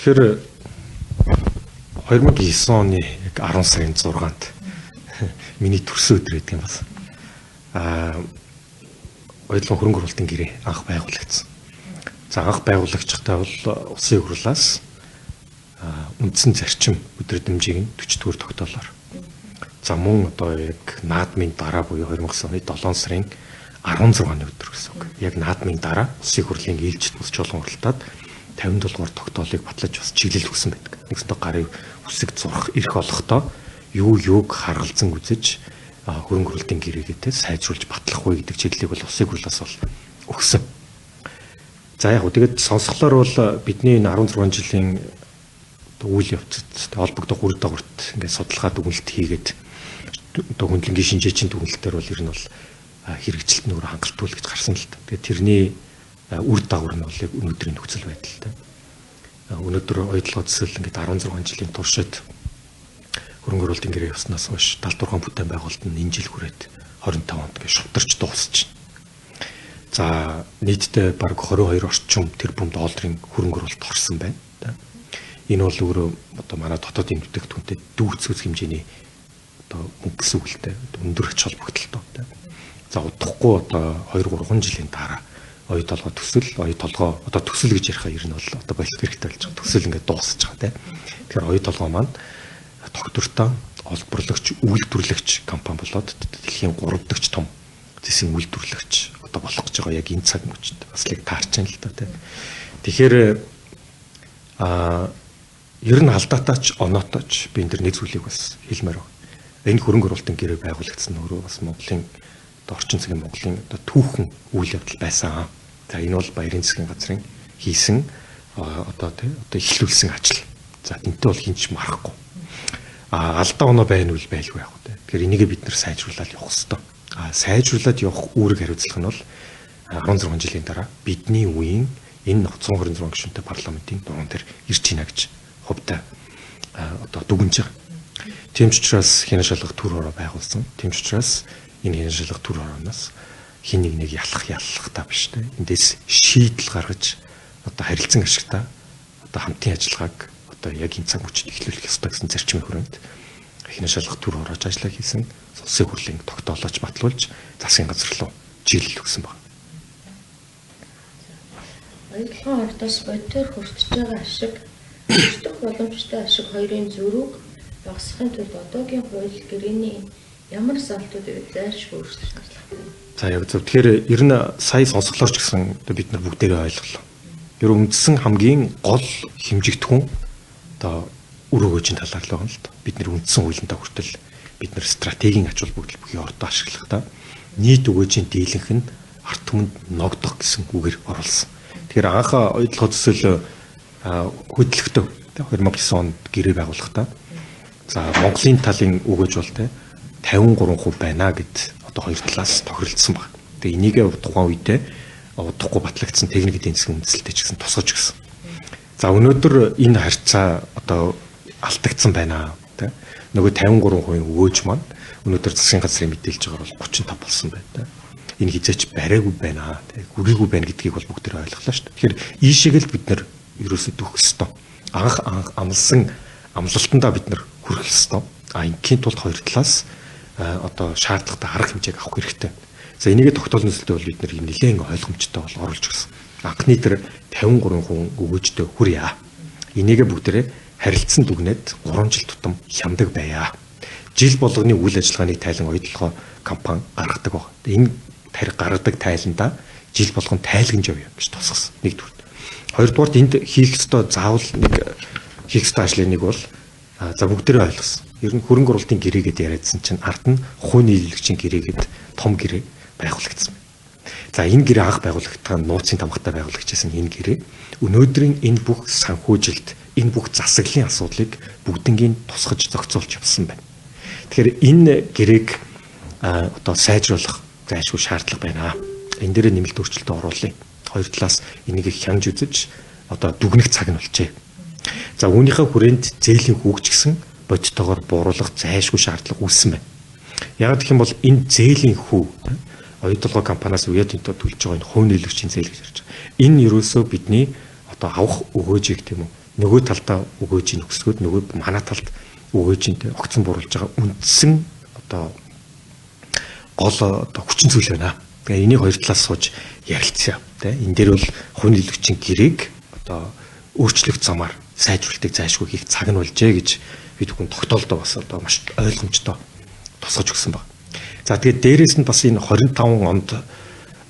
тэгэхээр 2009 оны яг 10 сарын 6-нд миний төрсөн өдөр гэдэг юм бас. Оюутлын хөрөнгө оруулалтын гэрээ анх байгуулагдсан. За анх байгуулагчтай бол улсын хурлаас үндсэн зарчим өдөр дэмжээг нь 40-р тогтоолоор. За мөн одоо яг наадмын дараа буюу 2009 оны 7 сарын 16-ны өдөр гэсэн үг. Яг наадмын дараа улсын хурлын ээлжид бус чуулган уралтад 57-р тогтоолыг батлаж бас чиглэл өгсөн байдаг. Нэгсэнтэй гарын үсэг зурх эрх олохдоо юуг харгалзан үзэж хөрөнгө оруулалтын гэрээгээ сайжруулж батлах вэ гэдэг чиглэлийг бол улсын хурлаас бол өгсөн. За яг тэгээд сонсголоор бол бидний энэ 16 жилийн үйл явцад холбогдох үр дагаварт ингээд судалгаа дүгнэлт хийгээд одоо хөндлөнгийн шинжээчийн дүгнэлтээр бол ер нь бол хэрэгжилт нь өөр хангалтгүй гэж гарсан л та. Тэгээд тэрний үр дагавар нь бол өнөөдрийн нөхцөл байдалтай. Өнөөдөр оюутлын төсөл ингээд 16 жилийн туршид хөрөнгө оруулалтын гэрээ явснаас хойш 76 бүтээн байгуулалт нь энэ жил хүрээд 25 онд ингээд шударч дуусчихна. За нийтдээ бараг 22 орчим тэрбум долларын хөрөнгө оруулалт орсон байна. Энэ бол өөрөө одоо манай дотоодын бүтээгдэхүүнтэй дүүцэц хэмжээний одоо мөнгө гэсэн үг л дээ. Өндөр ач холбогдолтой. За удахгүй одоо 2-3 жилийн дараа оюу толгой төсөл одоо төсөл гэж ярихаа ер нь бол одоо болит хэрэгтэй болж байгаа. Төсөл ингээд дуусаж байгаа тийм. Тэгэхээр оюу толгой маань доктортой олборлогч, үйлдвэрлэгч компани болоод дэлхийн 3 дахь том зэсийн үйлдвэрлэгч одоо болох гэж байгаа яг энэ цаг мөчид бас л таарч байна л да тийм. Тэгэхээр ер нь алдаатаач оноотооч би энэ дэр нэг зүйлийг бас хэлмээр байна. Энэ хөрөнгө оруулалтын гэрээ байгуулагдсан өөрөө бас Монголын орчин цагийн Монголын одоо түүхэн үйл явдал байсан. За энэ бол баярын засгийн газрын хийсэн одоо эхлүүлсэн ажил. За энэтэй бол хинч марахгүй. Алдаа оноо байна уу байлгүй яг үү. Тэгэхээр энийг бид нэр сайжруулаад явах хэрэгтэй. Сайжруулаад явах үүрэг хариуцлага нь бол 16 жилийн дараа бидний үеийн энэ 126 гишүүнтэй парламентын дугуйн дээр ирж байна гэж хувьдаа одоо дүгнэж байгаа. Тийм ч учраас хянаш шалгах төр хороо байгуулсан. Тийм ч учраас энэ хянаш шалгах төр хорооноос хин нэг яллах та биш те. Эндээс шийдэл гаргаж одоо харилцан ашигтай одоо хамтын ажиллагааг одоо яг энэ цаг мөчид эхлүүлэх ёстой гэсэн зарчмын хүрээнд хянаш шалгах төр хороож ажиллаа хийсэн. Улсын хурлын тогтоолооч батлуулж засгийн газар руу чиглэл өгсөн байна. Оюутлын ордоос бодитоор хүртэж байгаа ашиг, хүртэх боломжтой ашиг хоёрын зөрүүг багасгахын тулд одоогийн хууль гэрээний ямар залтууд зайлшгүй өөрчлөлт ажиллах вэ? За яг зөв. Тэгэхээр ер нь сая сонсголоор ч гэсэн бид нар бүгдээрээ ойлголоо. Ер нь үндсэн хамгийн гол хэмжигдэхүүн одоо үр өгөөжийн талаар л байна л да. Бид нар үндсэн хуулиндаа хүртэл бид нар стратегийн ач холбогдол бүхий ордоо ашиглах та нийт өгөөжийн дийлэнх нь ард түмэнд ногдох гэсэн үгээр оруулсан. Тэгэхээр анхаа оюутлын төсөл хөдөлгөтөв 2009 онд гэрээ байгуулахдаа за Монголын талын өгөөж бол 53% байна гэд одоо хоёр талаас тохиролцсон баг. Тэгээ энийг тухайн үедээ удахгүй батлагдсан техник эдийн засгийн үндэслэлтэй ч гэсэн тусгаж гисэн. За өнөөдөр энэ харьцаа одоо алдагдсан байна. Нөгөө 53% өгөөж маань өнөөдөр засгийн газрын мэдээлж байгаа бол 35 болсон байна. Энэ хизээч бариагүй байна. Хүрээгүй байна гэдгийг бол бүгд ойлголоо шүү дээ. Тэгэхээр ийшээг л бид нэр ерөөсөө дүүх ёстой. Анх амлсан амлалтандаа бид нэр хүрэх ёстой. Ингийн тулд хоёр талаас одоо шаардлагатай арга хэмжээг авах хэрэгтэй. За энийгээ тогтоолны төсөлтөд бол бид нэр нэлээд ойлгомжтой бол оруулж гисэн. Анхны тэр 53% өгөөжтэй хүрье. Энийгээ бүгдээрээ харилцан дүгнээд 3 жил тутам хямдаг байя. Жил болгоны үйл ажиллагааны тайлан оюутлогоо компани гаргадаг баг. Энэ гаргадаг тайландаа жил болгон тайлгнаж явъя гэж тусгасан. Нэгдүгээр. Хоёрдугаар энд хийх ёстой заавал нэг хийх ёстой ажлын нэг бол за бүгдээрээ ойлгосон. Ер нь хөрөнгө оруулалтын гэрээгээд яриадсан чинь ард нь хувийн нийлүүлэгчийн гэрээгээд том гэрээ байгуулагдсан. За энэ гэрээ анх байгуулагдсан нууцын тамгатай байгуулагдчихсан энэ гэрээ өнөөдрийн энэ бүх санхүүжилт, энэ бүх засаглалын асуудлыг бүгднийг тусгаж зохицуулж явсан байна. Тэгэхээр энэ гэрээг одоо сайжруулах зайлшгүй шаардлага байна. Энэ дээр нэмэлт өөрчлөлтөд оруулъя. Хоёр талаас энийг хянж үзэж одоо дүгнэх цаг нь болжээ. За үүнийхээ хүрээнд зээлийн хүүгч гэсэн бодитоогоор бууруулах зайлшгүй шаардлага үүссэн байна. Яг гэх юм бол энэ зээлийн хүү оюутлогоо компаниас уяатынтой төлж байгаа энэ хувь нийлэгчийн зээл гэж ярьж байгаа. Энэ ерөөсөө бидний одоо авах өгөөжийг тийм үү нөгөө талдаа өгөөж ийн өксгөөд нөгөө манай талд өгөөж ийн тэ огцон буруулж байгаа үндсэн одоо гол одоо хүчин зүйл байна. Тэгээ энийг хоёр талаас сууж ярилцъя. Тэ энэ дээр бол хувийн нөлөөлөгчийн гэрээг одоо өөрчлөх замаар сайжруулалтыг зайлшгүй хийх цаг нь болжээ гэж бид хүн тогтоолдоо бас одоо маш ойлгомжтой тусгаж өгсөн баг. За тэгээд дээрээс нь бас энэ 25 онд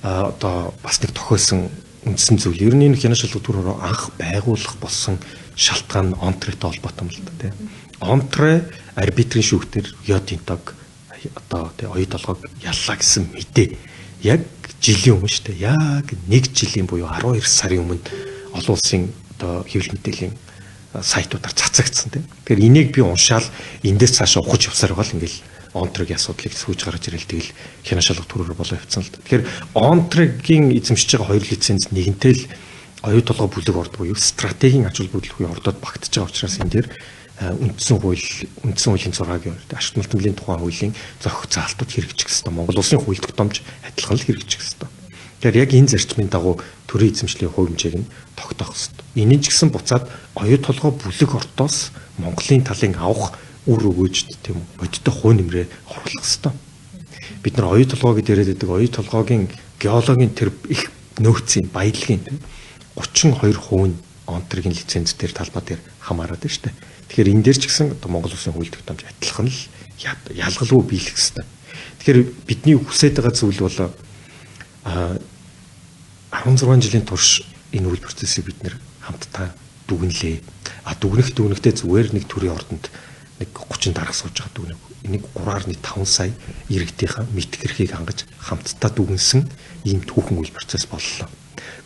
одоо бас нэг тохиолсон үндсэн зүйл. Ер нь энэ кино шалгалтын анх байгуулах болсон шалтгаан онтрэтэй холбоотой юм л да тийм. Онтрэ арбитрийн шүүхтэр Йодинтог одоо тийм оюу толгойг яллаа гэсэн мэдээ. Яг жилийн өмнө шүү дээ. Яг 1 жилийн буюу 12 сарын өмнө олон улсын одоо хэвлэл мэдээллийн сайтуудаар цацагдсан тийм. Тэгэхээр энийг би уншаал эндээс цаашаа ухаж явсаар байгаа л ингээл онтрогийн асуудлыг сүүж гаргаж ирэл тэгэл кино шалгалт төрөөр болоо явцсан л да. Тэгэхээр онтрогийн эзэмшиж байгаа хоёр лиценз нэгэнтэй л оюу толгой бүлэг орд буюу стратегийн аж холбогдлын ордод багтаж байгаа учраас энэ дээр үндсэн хуулийн 6-гийн ашигт малтмлын тухайн хуулийн зохих заалтууд хэрэгжих ёстой. Монгол улсын хууль тогтоомж адилхан л хэрэгжих ёстой. Тэгэхээр яг энэ зарчмын дагуу төрийн эзэмшлийн хувь хэмжээг нь тогтоох ёстой. Энэ ч гэсэн буцаад оюу толгой бүлэг ордоос Монголын талын авах үр өгөөжд тийм үү бодиттой хувь нэмрээ оруулах ёстой. Бид нар оюу толгой гэдээ яриад байдаг оюу толгойн геологийн тэр их нөөцийн баялагын 32% нь онтрогийн лиценз дээр талбай дээр хамаарат байна шүү дээ. Тэгэхээр энэ дээр ч гэсэн одоо Монгол улсын хууль тогтоомж адилхан л ялгалгүй биелэх ёстой. Тэгэхээр бидний хүсэж байгаа зүйл бол 16 жилийн турш энэ үйл процессыг бид нэр хамтдаа дүгнэлээ. Дүгнэхдээ зүгээр нэг төрийн ордонд нэг 30 дарга сууж байгаа дүгнэг. Энийг 3.5 сая иргэдийнхаа мэд хэрхийг хангаж хамтдаа дүгнсэн ийм түүхэн үйл процесс боллоо.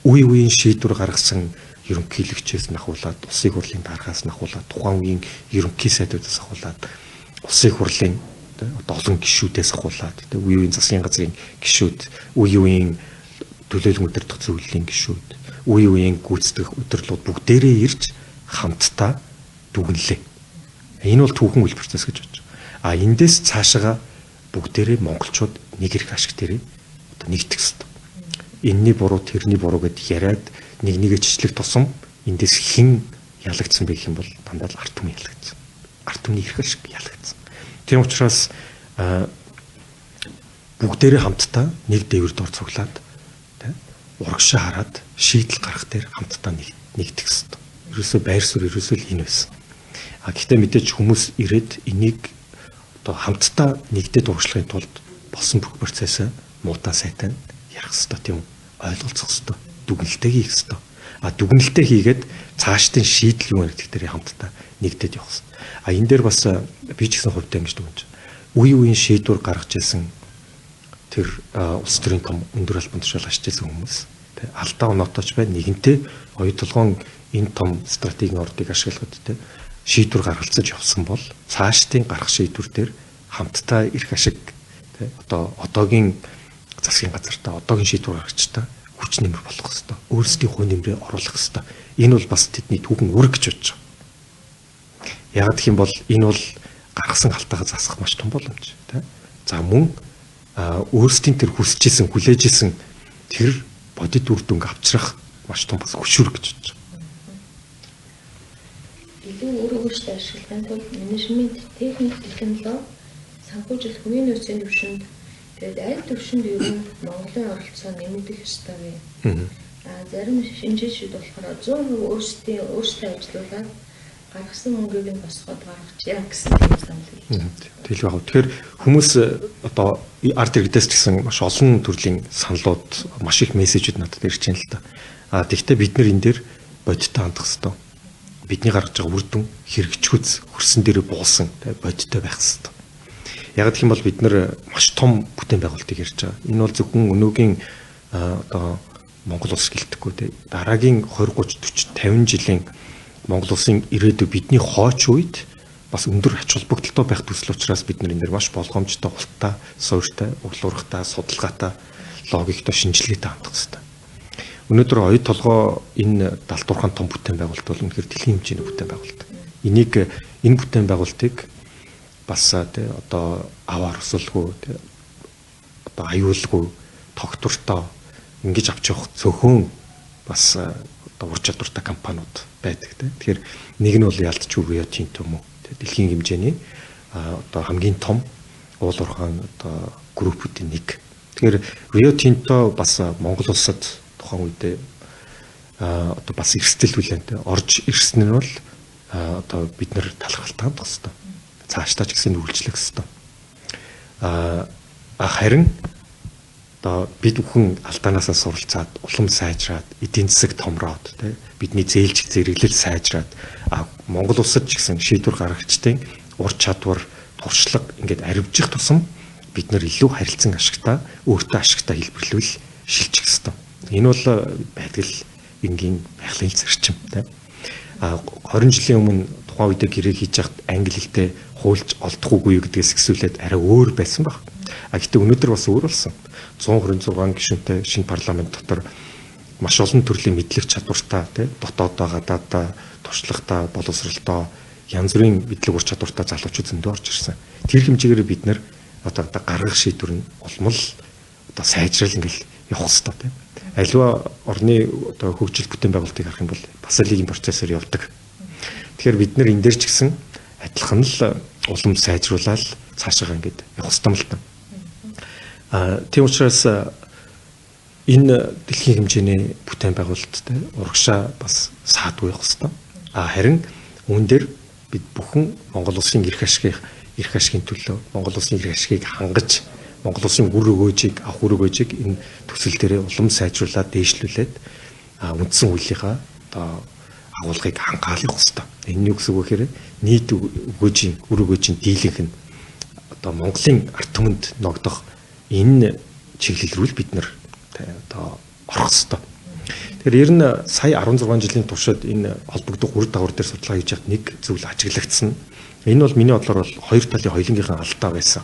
Үе үеийн шийдвэр гаргасан ерөнхийлөгчөөс нахуулаад, улсын хурлын даргаас нахуулаад, тухайн үеийн ерөнхий сайдуудаас ахуулаад, улсын хурлын одоо олон гишүүдээс ахуулаад, үе үеийн засгийн газрын гишүүд, үе үеийн төлөөлөл удирдах зөвлөлийн гишүүд, үе үеийн гүйцэтгэх удирдлууд бүгдээрээ ирж хамтдаа дүгнэлээ. Энэ бол түүхэн үйл процесс гэж бодож байгаа. Эндээс цаашаа бүгдээрээ монголчууд нэг их ашиг дээрээ одоо нэгдэх ёстой. Энэний буруу, тэрний буруу гэд яриад нэг нэгэ чичлэх тусам эндээс хэн ялагдсан бэ гэх юм бол дандаа л ард түмэн ялагдсан. Ард түмний их ашиг ялагдсан. Тийм учраас бүгдээрээ хамтдаа нэг дээвэрд ор цуглаад урагшаа хараад шийдэл гаргах дээр хамтдаа нэгдэх ёстой. Ерөөсөө байр суурь ерөөсөө л энэ байсан. Гэхдээ мэдээж хүмүүс ирээд энийг одоо хамтдаа нэгдээд урагшлахын тулд болсон бүх процессыг муутаа сайтан ярих ёстой тийм ойлголцох ёстой. Дүгнэлтээ хийх ёстой. Дүгнэлтээ хийгээд цаашдын шийдэл юу нэгдэх дээр хамтдаа нэгдээд явах ёстой. Энэ дээр бас би ч гэсэн хувьдаа ингэж дүгнэж. Үе үеийн шийдвэр гаргаж ирсэн тэр улс төрийн том өндөр албан тушаал ашиж ирсэн хүмүүс алдаа оноотооч бай нэгэнтээ оюу толгойн энэ том стратегийн ордыг ашиглахад шийдвэр гаргалцаж явсан бол цаашдын гарах шийдвэр дээр хамтдаа ирэх ашиг одоо одоогийн засгийн газартаа одоогийн шийдвэр гаргачтай хүч нэмэр болох хэвээр өөрсдийн хувь нэмрээ оруулах хэвээр энэ бол бас тэдний түүхэн үүрэг гэж бодож байгаа. Яг гэх юм бол энэ бол гаргасан алтайгаа засах маш том боломж тийм. За мөн өөрсдийн тэр хүсэжсэн хүлээжсэн тэр бодит үр дүнг авчрах маш том бас хөшүүрэг гэж бодож байгаа. Илүү өөрөөрөө ашиглахын тулд менежмент, техник, технологи, санхүүжилт, хүний нөөцийн төвшөнд тэгээд аль төвшөнд ер нь Монголын оролцоо нэмэгдэх ёстой вэ? Зарим шинжээчид болохоор 100% өөрсдөө ажиллуулаад гаргасан мөнгийг нь босгоод гаргачаа гэсэн тийм санал хэлж байна. Тэгэл яг. Тэгэхээр хүмүүс одоо арт иргэдээс ч гэсэн маш олон төрлийн саналууд, маш их мессежүүд надад ирж байна л да. Тэгэхдээ бид нэр энэ дээр бодиттой хандах хэрэгтэй. Бидний гаргаж байгаа үр дүн хэрэгжихүйц хөрсөн дээрээ буулсан бодиттой байх хэрэгтэй. Яг гэх юм бол бид нэр маш том бүтээн байгуулалтыг ярьж байгаа. Энэ бол зөвхөн өнөөгийн одоо Монгол улс гэлтэхгүй дараагийн 20, 30, 40, 50 жилийн Монгол улсын ирээдүйд бидний хойч үед бас өндөр ач холбогдолтой байх төсөл учраас бид нар энэ дэр маш болгоомжтой, хултай, суурьтай, углуурхтай, судалгаатай, логиктой, шинжилгээтэй хандах хэрэгтэй. Өнөөдөр оюу толгой энэ далдуурхан том бүтээн байгуулалт бол үнэхээр дэлхийн хэмжээний бүтээн байгуулалт. Энэ бүтээн байгуулалтыг бас одоо аваар өсөлгүй одоо аюулгүй тогтвортой ингэж авч явах зөвхөн бас одоо ур чадвартай компаниуд байдаг тийм. Тэгэхээр нэг нь бол ялцгүй Rio Tinto юм уу? Дэлхийн хэмжээний одоо хамгийн том уул уурхайн одоо группүүдийн нэг. Тэгэхээр Rio Tinto бас Монгол улсад тухайн үедээ одоо бас эрсдэл хүлээнтэй орж ирсэн нь бол одоо бид нэр талхалтаа хандах хэрэгтэй. Цаашдаа ч гэсэн үргэлжлэх хэрэгтэй. Харин одоо бид бүхэн алдаанаасаа суралцаад улам сайжраад эдийн засаг томроод тий бидний зээлжих зэрэглэл сайжраад Монгол улсад ч гэсэн шийдвэр гаргагчдын ур чадвар туршлага ингээд арвижих тусам бид нар илүү харилцан ашигтай өөртөө ашигтай хэлбэрлүүл шилжих ёстой. Энэ бол байдгал энгийн байгалийн зарчим тий 20 жилийн өмнө тухайн үедээ гэрээ хийж хахад англи хэлтэй хуульч олдохгүй юу гэдгээс ихсүүлээд арай өөр байсан баг. Гэхдээ өнөөдөр бас өөр болсон. 126 гишүүнтэй шинэ парламент дотор маш олон төрлийн мэдлэг чадвартай тий дотоодоо гадаадаа туршлагатай боловсралтай янз бүрийн мэдлэг ур чадвартай залуучууд зөндөө орж ирсэн. Тэр хэмжээгээр бид нэр одоо гаргах шийдвэр нь улмал одоо сайжрал ингээл явах хэрэгтэй тий. Аливаа орны одоо хөгжил бүтээн байгуулалтыг харах юм бол бас л ийм процессор явдаг. Тэгэхээр бид нэр энэ дээр ч гэсэн адилхан л улам сайжруулаад цаашаа ингээд явах хэрэгтэй юм л та. Тийм учраас энэ дэлхийн хэмжээний бүтээн байгуулалттай урагшаа бас саадгүй явах хэрэгтэй. Харин үүн дээр бид бүхэн Монгол улсын эрх ашигын төлөө Монгол улсын эрх ашигыг хангаж Монгол улсын үр өгөөжийг авах үр өгөөжийг энэ төсөл дээрээ улам сайжруулад дээшлүүлээд үндсэн хуулийнхаа одоо агуулгыг хангаалах хэрэгтэй. Энэ юу гэсэн үг гэхээр нийт өгөөжийн үр өгөөжийн дийлэнх нь одоо Монголын ард түмэнд ногдох энэ чиглэл рүү бид нэр одоо орох хэрэгтэй. Тэгэхээр ер нь сая 16 жилийн туршид энэ холбогдох үр дагавар дээр судалгаа хийж хад нэг зүйл ажиглагдсан. Энэ бол миний бодлоор бол хоёр талын хоёулынгийнхаа алдаа байсан.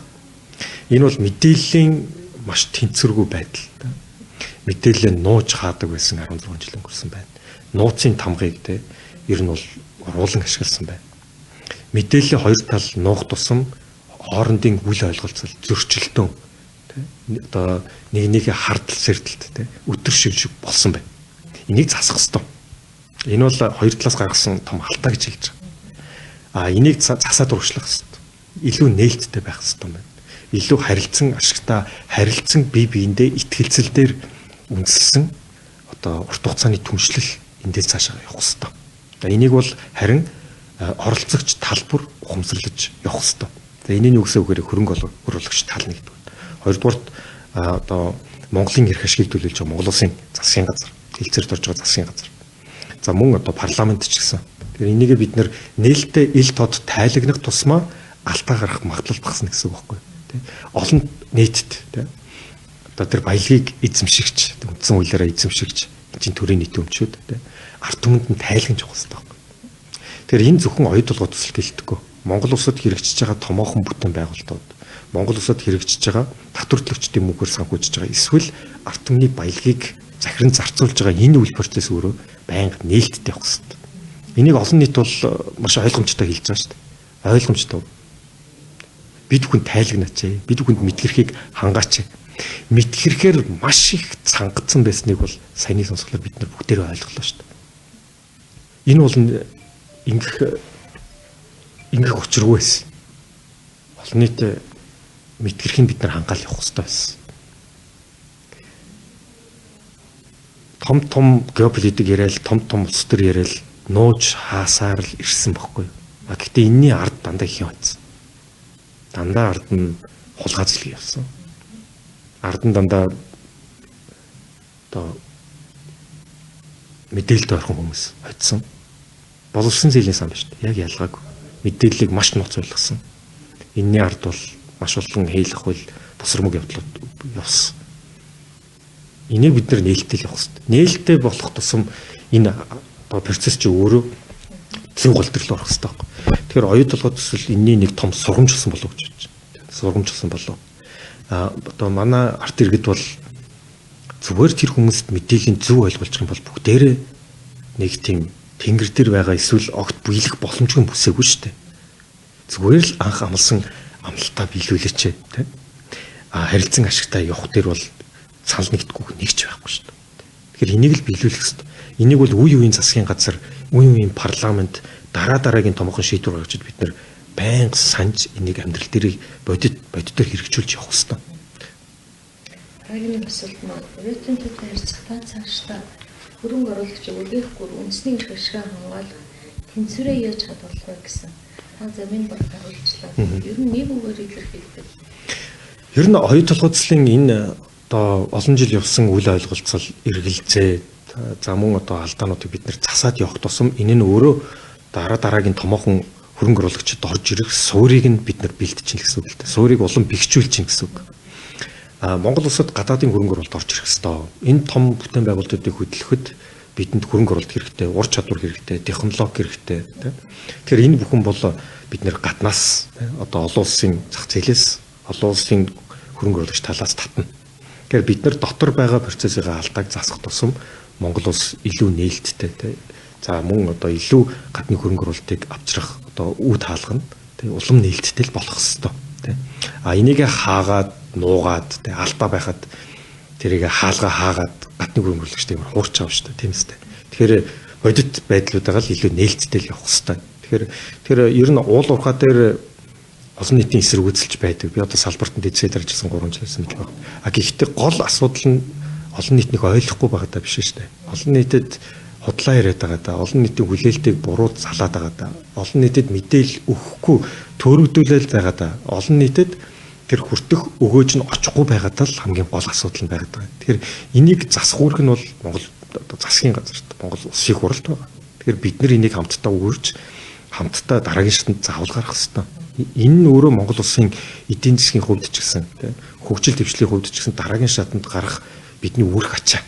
Энэ бол мэдээллийн маш тэнцвэргүй байдал. Мэдээлэлээ нууж хаадаг байсан 16 жил өнгөрсөн байна. Нууцын тамгыг те ер нь бол уруулан ашигласан байна. Мэдээллийн хоёр тал нуух тусам хоорондын үл ойлголцол зөрчилдөөн одоо нэг хардл сэрдэлт те өтөр шиг болсон байна. Энийг засах ёстой. Энэ бол хоёр талаас гаргасан том алдаа гэж хэлж байгаа. Энийг засаад урагшлах ёстой. Илүү нээлттэй байх ёстой байна. Илүү харилцан ашигтай, харилцан бие биендээ итгэлцэл дээр үндэслэн одоо урт хугацааны түншлэл эндээс цаашаа явах ёстой. Энийг бол харин оролцогч тал бүр ухамсарлаж явах ёстой. Энэний үгсээ үгээр хөрөнгө оруулагч тал нэгдэг. Хоёрдугаарт одоо Монголын эрх ашигыг төлөөлж байгаа Монгол улсын засгийн газар, хэлцээрд орж байгаа засгийн газар. За мөн одоо парламент ч гэсэн. Тэгэхээр энийг бид нэр нээлттэй ил тод тайлагнах тусмаа алдаа гарах магадлал багасна гэсэн үг байхгүй тий. Олон нийтэд тий. Одоо тэр баялагийг эзэмшигч, үндсэн хуулиараа эзэмшигч, энэ төрийн нийт өмчүүд тий. Ард түмэнд нь тайлагнаж явах хэрэгтэй байхгүй. Тэгэхээр энэ зөвхөн оюу толгой төсөл гэлтэггүй. Монгол улсад хэрэгжиж байгаа томоохон бүтээн байгуулалтууд, Монгол улсад хэрэгжиж байгаа татварлагчдын мөнгөөр санхүүжиж байгаа эсвэл ард түмний баялагийг захиран зарцуулж байгаа энэ үйл процесс өөрөө байнга нээлттэй явах хэрэгтэй. Энийг олон нийт бол маш ойлгомжтой хэлж байгаа шүү дээ. Ойлгомжтой. Бид бүхэн тайлагнаач. Бид бүхэнд мэдгэрхийг хангаач. Мэдгэрхээр маш их цангацсан байсныг бол саяны сонсголоор бид нар бүгдээрээ ойлголоо шүү дээ. Энэ бол ингэх учиргүй байсан. Олон нийт мэдгэрхийг бид нар хангаал явах хэрэгтэй байсан. Том геополитик яриад, том улс төр яриад нууж хаасаар л ирсэн бохгүй. Гэхдээ энэний ард дандаа их явсан. Дандаа ард нь хулгайцлыг явсан. Ард нь дандаа одоо мэдээлэлд орхон хүмүүс хоцсон. Боловсон зэлийн сан ба шүү дээ. Яг ялгаагүй. Мэдээллийг маш нууц ойлгосон. Энэний ард бол маш олон хийлэх хөл босромог явдлууд явсан. Энийг бид нар нээлттэй явах хэрэгтэй. Нээлттэй болох тусам энэ процесс чи өөрөө зөв голдрол орох хэрэгтэй байхгүй. Тэгэхээр оюу толгой төсөл энэний нэг том сургамж болсон болов гэж бодож байна. Сургамж болсон болов. Одоо манай арт иргэд бол зүгээр тэр хүмүүст мэдээллийн зөв ойлгуулчих юм бол бүгдээрээ нэг тийм тэнгэр дээр байгаа эсвэл огт биелэх боломжгүй бүсээгүй шүү дээ. Зүгээр л анх амлсан амлалтаа биелүүлээч тий. Харилцан ашигтай явах дээр бол цал нэгдэхгүй нэг ч байхгүй шүү дээ. Тэгэхээр энийг л биелүүлэх хэрэгтэй. Энийг бол үе үеийн засгийн газар, үе үеийн парламент дараагийн томоохон шийдвэр гаргаж бид нар байнга санаж энийг амьдрал дээр бодитоор хэрэгжүүлж явах хэрэгтэй. Хагийн асуулт маань рейтинг төдий харьцах та цаашдаа хөрөнгө оруулагчийг үлээхгүй үндэсний эрх ашиг хамгаалах тэнцвэрээ яаж хадгалах вэ гэсэн та замын баг харуулчлаа. Ер нь нэг үгээр илэрхийлдэг. Ер нь оюу толгойцлын энэ одоо олон жил явсан үйл ойлголцол эргэлзээ за мөн одоо алдаануудыг бид нэр засаад явах тусам энэ нь өөрөө дараагийн томоохон хөрөнгө оруулагчид орж ирэх суурийг нь бид нар бэлтжин гэсэн үг л дээ. Суурийг улам бэхжүүлж гэсэн үг. Монгол улсад гадаадын хөрөнгө оруулалт орж ирэх ёстой. Энэ том бүтээн байгуулалтуудыг хөдөлгөхөд бидэнд хөрөнгө оруулалт хэрэгтэй, ур чадвар хэрэгтэй, технологи хэрэгтэй. Тэгэхээр энэ бүхэн бол бид нэр гаднаас одоо олон улсын зах зээлээс, олон улсын хөрөнгө оруулагч талаас татна. Тэгэхээр бид нар дотор байгаа процессын алдааг засах тусам Монгол улс илүү нээлттэй, за мөн одоо илүү гадны хөрөнгө оруулалтыг авчрах одоо үд хаалга нь улам нээлттэй болох ёстой. Энийг хаагаад нуугаад алдаа байхад тэрийг хаагаад гадны хөрөнгө оруулагчтай юм хуурч авах шүү дээ, тийм үстэй. Тэгэхээр бодит байдлуудаа л илүү нээлттэй явах хэрэгтэй. Тэгэхээр ер нь уул уурхай дээр олон нийтийн эсрэг үзэлж байдаг. Би одоо салбартанд эзээ дарж ирсэн 3 жилээс мэдл байна. Гэхдээ гол асуудал нь олон нийтнийг ойлгохгүй байгаа даа биш шүү дээ. Олон нийтэд худлаа яриад байгаа даа. Олон нийтийн хүлээлтийг буруу залаад байгаа даа. Олон нийтэд мэдээлэл өгөхгүй төөрөгдүүлэл байгаа даа. Олон нийтэд тэр хүртэх өгөөж нь очихгүй байгаад л хамгийн гол асуудал нь байгаад байгаа. Тэгэхээр энийг засахгүйрх нь бол Монгол одоо засгийн газар, Монгол улсын хурлд байгаа. Тэгэхээр бид нар энийг хамтдаа үрж хамтдаа дараагийн шатанд заавал гаргах хэрэгтэй. Энэ нь өөрөө Монгол улсын эдийн засгийн хувьд ч гэсэн хөгжил дэвшлийн хувьд ч гэсэн дараагийн шатанд гарах бидний үүрэг ачаа.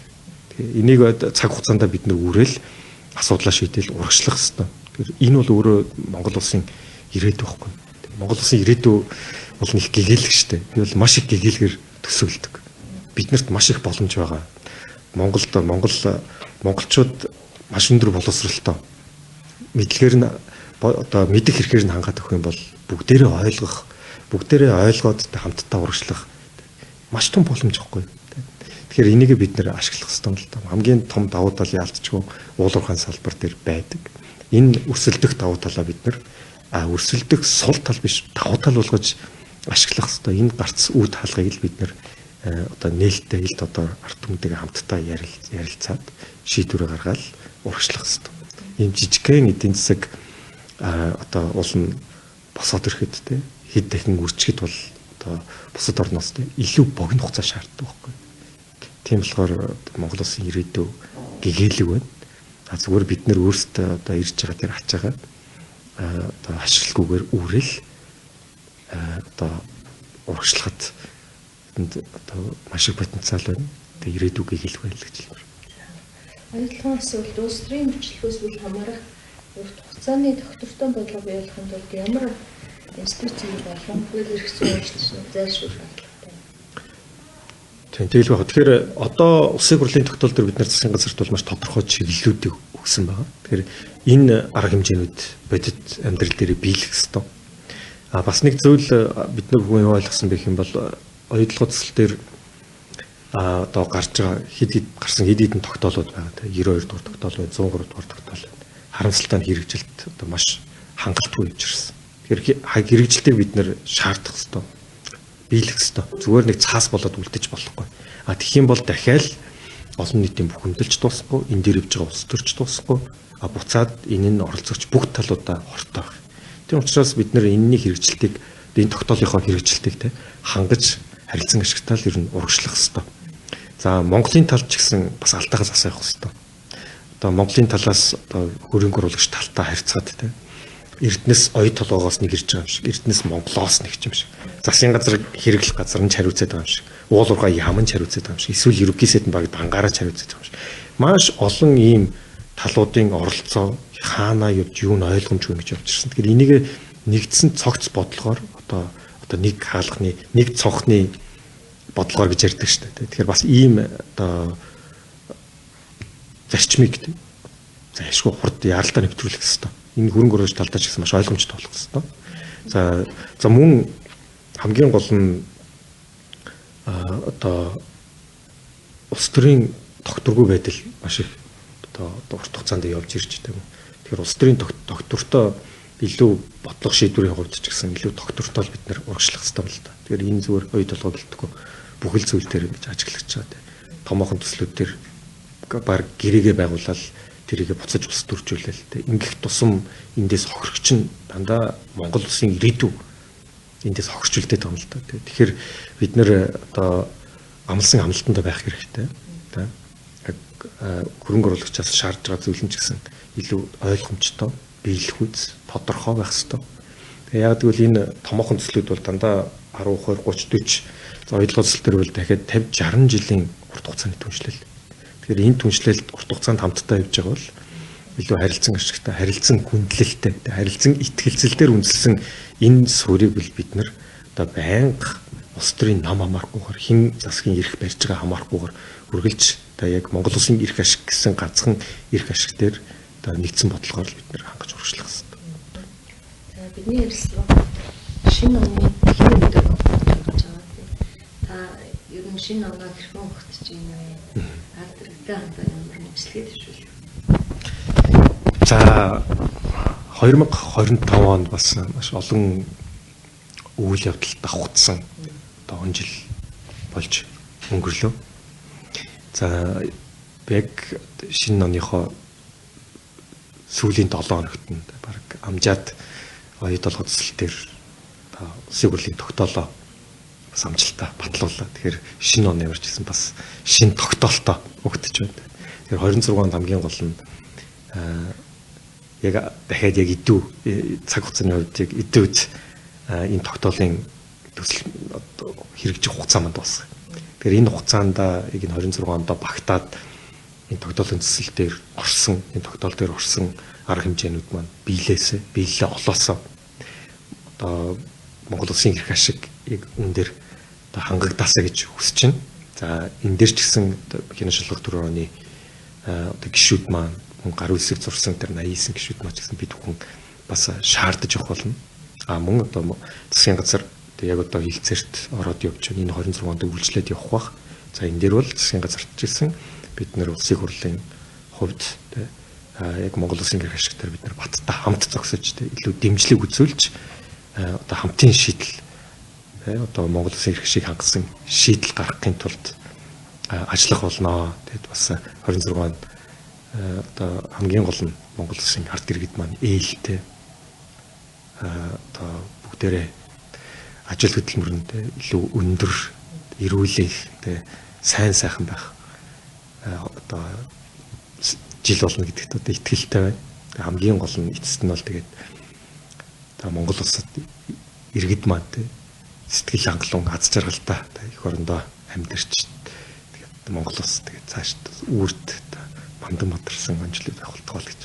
Энийг цаг хугацаанд бид нар үүрэл асуудлаа шийдэл урагшлах хэрэгтэй. Энэ бол өөрөө Монгол улсын ирээдүй байхгүй. Монгол улсын ирээдүй бол нэг гэгээлэг штэ. Би бол маш их гэгээлгээр төсөөлдөг. Биднэрт маш их боломж байгаа. Монголчууд маш өндөр боловсралтай. Мэдлэгээр нь одоо мэдих хэрэгээр нь хангаад өгөх юм бол бүгдээрээ ойлгоод хамтдаа урагшлах маш том боломж байхгүй. Тэгэхээр энийг бид нэр ашиглах хэрэгтэй л даа. Хамгийн том давуу тал яалтчгүй уул уурхайн салбар дээр байдаг. Энэ өрсөлдөх давуу талаа бид нар өрсөлдөх сул тал биш давуу тал болгож ашиглах хэрэгтэй. Энэ гарц үд хаалгыг л бид нэр одоо нээлттэй хилд одоо ард түмэнтэйгээ хамтдаа ярилцаад шийдвэр гаргаад урагшлах хэрэгтэй. Энэ жижигхэн эдийн засаг одоо уул нь босоод ирэхэд хэд дахин үржихэд бол одоо бусад орноос илүү богино хугацаа шаарддаг байхгүй. Тийм болохоор Монгол улсын ирээдүй гэгээлэг байна. Зүгээр бид нэр өөрсдөө одоо ирж байгаа тэр ачаагаа одоо ашиглахгүйгээр үүрэл одоо урагшлахад одоо маш их потенциал байна. Тэгээ ирээдүй гэгээлэг байна л гэж хэлмээр. Аяллахын асуудал улс төрийн бичлэгээс үл хамаарах урт хугацааны доктортой бодлого бийуулахын тулд ямар институцийн болон хууль эрх зүйн үйлчлэл зайлшгүй шаардлагатай. Тэгэл байна. Тэгэхээр одоо улсын хурлын тогтоол дээр бид нар засгийн газарт бол маш тодорхой чиглэлүүдийг өгсөн байна. Тэгэхээр энэ арга хэмжээнүүд бодит амьдрал дээр биелэх ёстой. Бас нэг зүйл бид нар хүн ойлгосон байх юм бол оюутлогын төсөл дээр одоо гарч байгаа гарсан хэд хэдэн тогтоолууд байгаа. 92 дугаар тогтоол байна, 103 дугаар тогтоол байна. Харамсалтай нь хэрэгжилт одоо маш хангалтгүй явж ирсэн. Тэгэхээр хэрэгжилтийг бид нэр шаардах ёстой. Биелэх ёстой. Зүгээр нэг цаас болоод үлдэж болохгүй. Тэгэх юм бол дахиад олон нийтийн бүхэмдэлж дуусахгүй, энэ дээр явж байгаа улс төрч дуусахгүй. Буцаад энэ нь оролцогч бүх талуудаа хортой байх. Тийм учраас бид нэр энэний хэрэгжилтийг, энэ тогтоолынхоо хэрэгжилтийг хангаж харилцан ашигтаал ер нь урагшлах ёстой. За Монголын талд ч гэсэн бас алдаагаас асаах ёстой. Одоо Монголын талаас одоо хөрөнгө оруулагч талтай харьцаад Эрдэнэс оюу толгоогоос нэг ирж байгаа юм шиг, Эрдэнэс Монголоос нэг юм шиг. Засгийн газар хэрэглэх газар нь хариуцаад байгаа юм шиг. Уул уурхай яам нь хариуцаад байгаа юм шиг. Эсвэл ерөнхийсэд нь баг дангаараа хариуцаад байгаа юм шиг. Маш олон ийм талуудын оролцоо хаанаа явж юу нь ойлгомжгүй гэж явж ирсэн. Тэгэхээр энийг нэгдсэн цогц бодлогоор одоо нэг хаалганы, нэг цонхны бодлогоор гэж ярьдаг шүү дээ. Тэгэхээр бас ийм одоо зарчмыг зайлшгүй хурд яралдаа нэвтрүүлэх хэрэгтэй. Энэ хөрөнгө оруулагч талдаа ч гэсэн маш ойлгомжтой болох хэрэгтэй. За мөн хамгийн гол нь одоо улс төрийн тогтворгүй байдал маш их одоо урт хугацаанд явж ирж байгаа юм. Тэгэхээр улс төрийн доктортой илүү бодлого шийдвэрийн хувьд ч гэсэн илүү доктортой бид нэр урагшлах хэрэгтэй юм л да. Тэгэхээр энэ зүгээр оюу толгой бэлтгэхгүй бүхэл зүйл дээр ингэж ажиглагч байгаа. Томоохон төслүүд дээр баг гэрээгээ байгуулаад тэрийгэ буцаж ус төржүүлээл. Ингэх тусам эндээс хохирогч нь дандаа Монгол улсын ирээдүй эндээс хохирч үлдээд байгаа юм л да. Тэгэхээр бид нэр одоо амлсан амлалтанд байх хэрэгтэй. Тэ. Хөрөнгө оруулагчаас шаардж байгаа зүйл нь ч гэсэн илүү ойлгомжтой, биелэхүйц, тодорхой байх хэрэгтэй. Тэгээ яг тэгвэл энэ томоохон төслүүд бол дандаа 10, 20, 30, 40 оюутлын төсөл төр бол дахиад 50, 60 жилийн урт хугацааны түншлэл. Тэгэхээр энэ түншлэлд урт хугацаанд хамтдаа явж байгаа бол илүү харилцан ашигтай, харилцан хүндлэлтэй, харилцан итгэлцэлээр үндэслэн энэ суурийг бол бид нар одоо байнга улс төрийн нам хамаарахгүйгээр хэн засгийн эрх барьж байгаа хамаарахгүйгээр үргэлж одоо яг Монгол улсын эрх ашиг гэсэн ганцхан эрх ашиг дээр одоо нэгдсэн бодлогоор бид нэр хангаж урагшлах хэрэгтэй. За бидний ярилцлага шинэ оны хэрэв өдөр болж байгаа. Та ер нь шинэ оноо хэрхэн өгч байна вэ? Ард иргэдээ хамтаа ямар мэдлэгээ төвшүүлэх? За 2025 онд бас маш олон үйл явдал давхцсан одоо он жил болж өнгөрлөө. За яг шинэ оныхоо сүүлийн 7 хоногт нь баг амжаад оюу толгой төсөл дээр улсын хурлыг тогтоолоо бас амжилтаа батлууллаа. Тэгэхээр шинэ он ямарч гэсэн бас шинэ тогтоолтоо өгдөж байна. Тэгэхээр 26 онд хамгийн гол нь яг дахиад яг идүү цаг хугацааны хувьд яг идүүд энэ тогтоолын төсөл хэрэгжих хугацаа манд болсон. Тэгэхээр энэ хугацаанд яг энэ 26 онд багтаад энэ тогтоолын төсөл дээр орсон, энэ тогтоол дээр орсон арга хэмжээнүүд маань биелэлээ олоосоо одоо Монгол улсын эрх ашиг яг энэ дээр одоо хангагдаасаа гэж хүсэж байна. За энэ дээр ч гэсэн хянаа шалгах 4 оны одоо гишүүд маань гар үсэг зурсан тэр 89 гишүүд маань ч гэсэн бид бүхэн бас шаардаж явах болно. Мөн одоо засгийн газар яг одоо хилцээрт ороод явж байна. Энэ 26 онд үргэлжлээд явах бах. За энэ дээр бол засгийн газарт ч гэсэн бид нэр улсын хурлын хувьд яг Монгол улсын эрх ашиг дээр бид нар баттай хамт зогсож илүү дэмжлэг үзүүлж одоо хамтын шийдэл одоо Монгол улсын эрх ашиг хангасан шийдэл гаргахын тулд ажиллах болно. Тэгэд бас 26 онд одоо хамгийн гол нь Монгол улсын ард иргэд маань ээлтэй одоо бүгдээрээ ажил хөдөлмөрөнд илүү өндөр эрүүлэх сайн сайхан байх одоо жил болно гэдэгт одоо итгэлтэй байна. Хамгийн гол нь эцэст нь бол тэгээд одоо Монгол улсад иргэд маань сэтгэл хангалуун аз жаргалтай эх орондоо амьдарч тэгээд Монгол улс тэгээд цааш үрд мандан мадарсан амжилт байх болтгоо л гэж